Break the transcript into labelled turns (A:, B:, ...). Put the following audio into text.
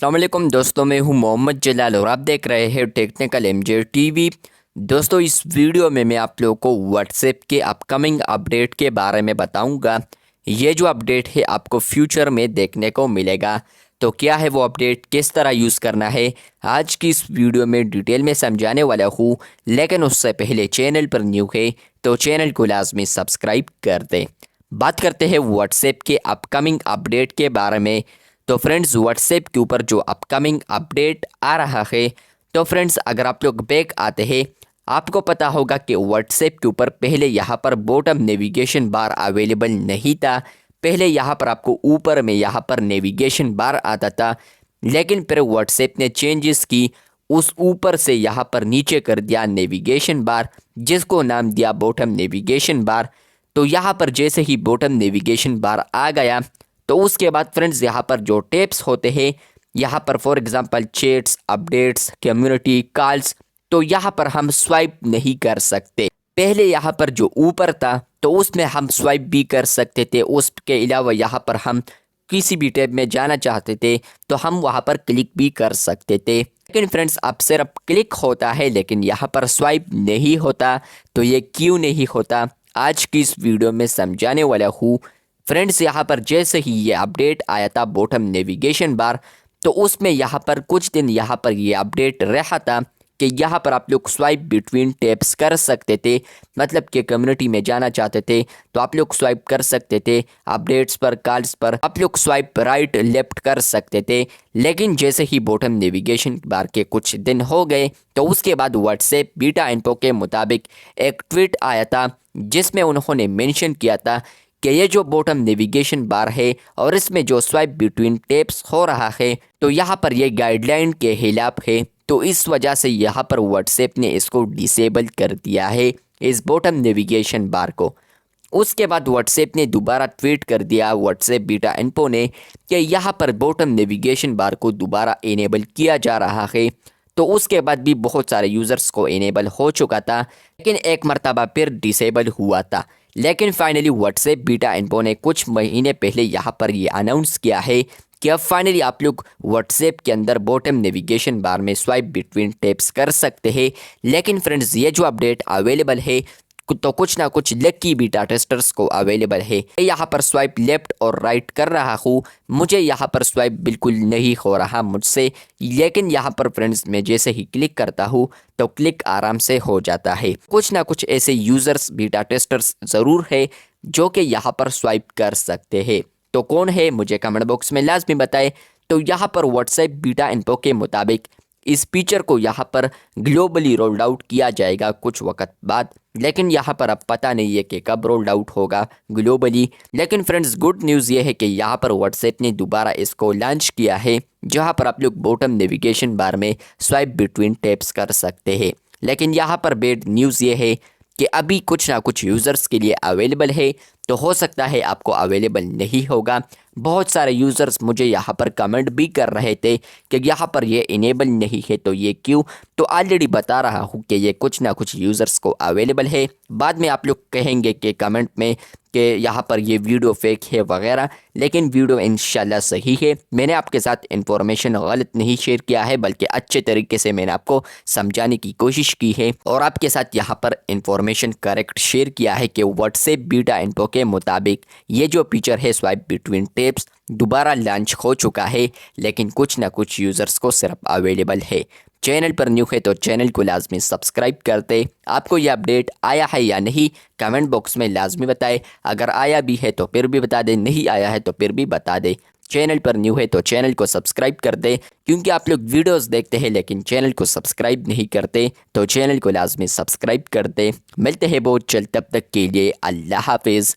A: अस्सलाम वालेकुम दोस्तों, मैं हूं मोहम्मद जलाल और आप देख रहे हैं टेक्निकल एमजे टीवी। दोस्तों, इस वीडियो में मैं आप लोगों को व्हाट्सएप के अपकमिंग अपडेट के बारे में बताऊंगा। ये जो अपडेट है आपको फ्यूचर में देखने को मिलेगा। तो क्या है वो अपडेट, किस तरह यूज़ करना है, आज की इस वीडियो में डिटेल में समझाने वाला हूँ। लेकिन उससे पहले चैनल पर न्यू है तो चैनल को लाजमी सब्सक्राइब कर दें। बात करते हैं व्हाट्सएप के अपकमिंग अपडेट के बारे में। तो फ्रेंड्स, व्हाट्सएप के ऊपर जो अपकमिंग अपडेट आ रहा है, तो फ्रेंड्स अगर आप लोग बैक आते हैं, आपको पता होगा कि व्हाट्सएप के ऊपर पहले यहाँ पर बॉटम नेविगेशन बार अवेलेबल नहीं था। पहले यहाँ पर आपको ऊपर में यहाँ पर नेविगेशन बार आता था, लेकिन फिर व्हाट्सएप ने चेंजेस की, उस ऊपर से यहाँ पर नीचे कर दिया नेविगेशन बार, जिसको नाम दिया बॉटम नेविगेशन बार। तो यहाँ पर जैसे ही बॉटम नेविगेशन बार आ गया, तो उसके बाद फ्रेंड्स यहाँ पर जो टैब्स होते हैं, यहाँ पर for example chats, updates, community, calls, तो यहाँ पर हम स्वाइप नहीं कर सकते। पहले यहाँ पर जो ऊपर था तो उसमें हम स्वाइप भी कर सकते थे। उसके अलावा यहाँ पर हम किसी भी टैब में जाना चाहते थे तो हम वहाँ पर क्लिक भी कर सकते थे। लेकिन फ्रेंड्स अब सिर्फ क्लिक होता है, लेकिन यहाँ पर स्वाइप नहीं होता। तो ये क्यों नहीं होता, आज की इस वीडियो में समझाने वाला हूँ। फ्रेंड्स यहाँ पर जैसे ही ये अपडेट आया था बॉटम नेविगेशन बार, तो उसमें यहाँ पर कुछ दिन यहाँ पर ये अपडेट रहा था कि यहाँ पर आप लोग स्वाइप बिटवीन टैब्स कर सकते थे। मतलब कि कम्युनिटी में जाना चाहते थे तो आप लोग स्वाइप कर सकते थे, अपडेट्स पर, कॉल्स पर आप लोग स्वाइप राइट लेफ्ट कर सकते थे। लेकिन जैसे ही बॉटम नेविगेशन बार के कुछ दिन हो गए, तो उसके बाद व्हाट्सएप बीटा इन्फो के मुताबिक एक ट्वीट आया था, जिसमें उन्होंने मेंशन किया था कि ये जो बॉटम नेविगेशन बार है और इसमें जो स्वाइप बिटवीन टैब्स हो रहा है, तो यहाँ पर ये गाइडलाइन के खिलाफ है। तो इस वजह से यहाँ पर व्हाट्सएप ने इसको डिसेबल कर दिया है, इस बॉटम नेविगेशन बार को। उसके बाद व्हाट्सएप ने दोबारा ट्वीट कर दिया, व्हाट्सएप बीटा इन्फो ने, कि यहाँ पर बॉटम नेविगेशन बार को दोबारा इनेबल किया जा रहा है। तो उसके बाद भी बहुत सारे यूज़र्स को इनेबल हो चुका था, लेकिन एक मरतबा फिर डिसेबल हुआ था। लेकिन फाइनली व्हाट्सएप बीटा इन्फो ने कुछ महीने पहले यहाँ पर ये अनाउंस किया है कि अब फाइनली आप लोग व्हाट्सएप के अंदर बॉटम नेविगेशन बार में स्वाइप बिटवीन टैब्स कर सकते हैं। लेकिन फ्रेंड्स ये जो अपडेट अवेलेबल है, तो कुछ ना कुछ लकी बीटा टेस्टर्स को अवेलेबल है। यहाँ पर स्वाइप लेफ्ट और राइट कर रहा हूँ, मुझे यहाँ पर स्वाइप बिल्कुल नहीं हो रहा मुझसे। लेकिन यहाँ पर फ्रेंड्स मैं जैसे ही क्लिक करता हूँ तो क्लिक आराम से हो जाता है। कुछ ना कुछ ऐसे यूज़र्स, बीटा टेस्टर्स ज़रूर है जो कि यहाँ पर स्वाइप कर सकते हैं। तो कौन है, मुझे कमेंट बॉक्स में लाजमी बताएं। तो यहाँ पर व्हाट्सएप बीटा इन्फो के मुताबिक इस फीचर को यहाँ पर ग्लोबली रोल्ड आउट किया जाएगा कुछ वक्त बाद, लेकिन यहाँ पर अब पता नहीं है कि कब रोल्ड आउट होगा ग्लोबली। लेकिन फ्रेंड्स गुड न्यूज़ ये है कि यहाँ पर व्हाट्सएप ने दोबारा इसको लॉन्च किया है, जहाँ पर आप लोग बॉटम नेविगेशन बार में स्वाइप बिटवीन टैब्स कर सकते हैं। लेकिन यहाँ पर बैड न्यूज़ ये है कि अभी कुछ ना कुछ यूज़र्स के लिए अवेलेबल है, तो हो सकता है आपको अवेलेबल नहीं होगा। बहुत सारे यूज़र्स मुझे यहाँ पर कमेंट भी कर रहे थे कि यहाँ पर ये इनेबल नहीं है, तो ये क्यों। तो ऑलरेडी बता रहा हूँ कि ये कुछ ना कुछ यूज़र्स को अवेलेबल है। बाद में आप लोग कहेंगे कि कमेंट में कि यहाँ पर ये वीडियो फेक है वगैरह, लेकिन वीडियो इंशाल्लाह सही है। मैंने आपके साथ इन्फॉर्मेशन गलत नहीं शेयर किया है, बल्कि अच्छे तरीके से मैंने आपको समझाने की कोशिश की है और आपके साथ यहाँ पर इन्फॉर्मेशन करेक्ट शेयर किया है कि व्हाट्सएप बीटा इन्फो के मुताबिक ये जो फीचर है स्वाइप बिटवीन टैब्स दोबारा लॉन्च हो चुका है, लेकिन कुछ ना कुछ यूज़र्स को सिर्फ अवेलेबल है। चैनल पर न्यू है तो चैनल को लाजमी सब्सक्राइब करते। आपको यह अपडेट आया है या नहीं, कमेंट बॉक्स में लाजमी बताएं। अगर आया भी है तो फिर भी बता दें, नहीं आया है तो फिर भी बता दें। चैनल पर न्यू है तो चैनल को सब्सक्राइब कर दे, क्योंकि आप लोग वीडियोस देखते हैं लेकिन चैनल को सब्सक्राइब नहीं करते। तो चैनल को लाजमी सब्सक्राइब कर दे। मिलते हैं बहुत जल्द, तब तक के लिए अल्लाह हाफिज़।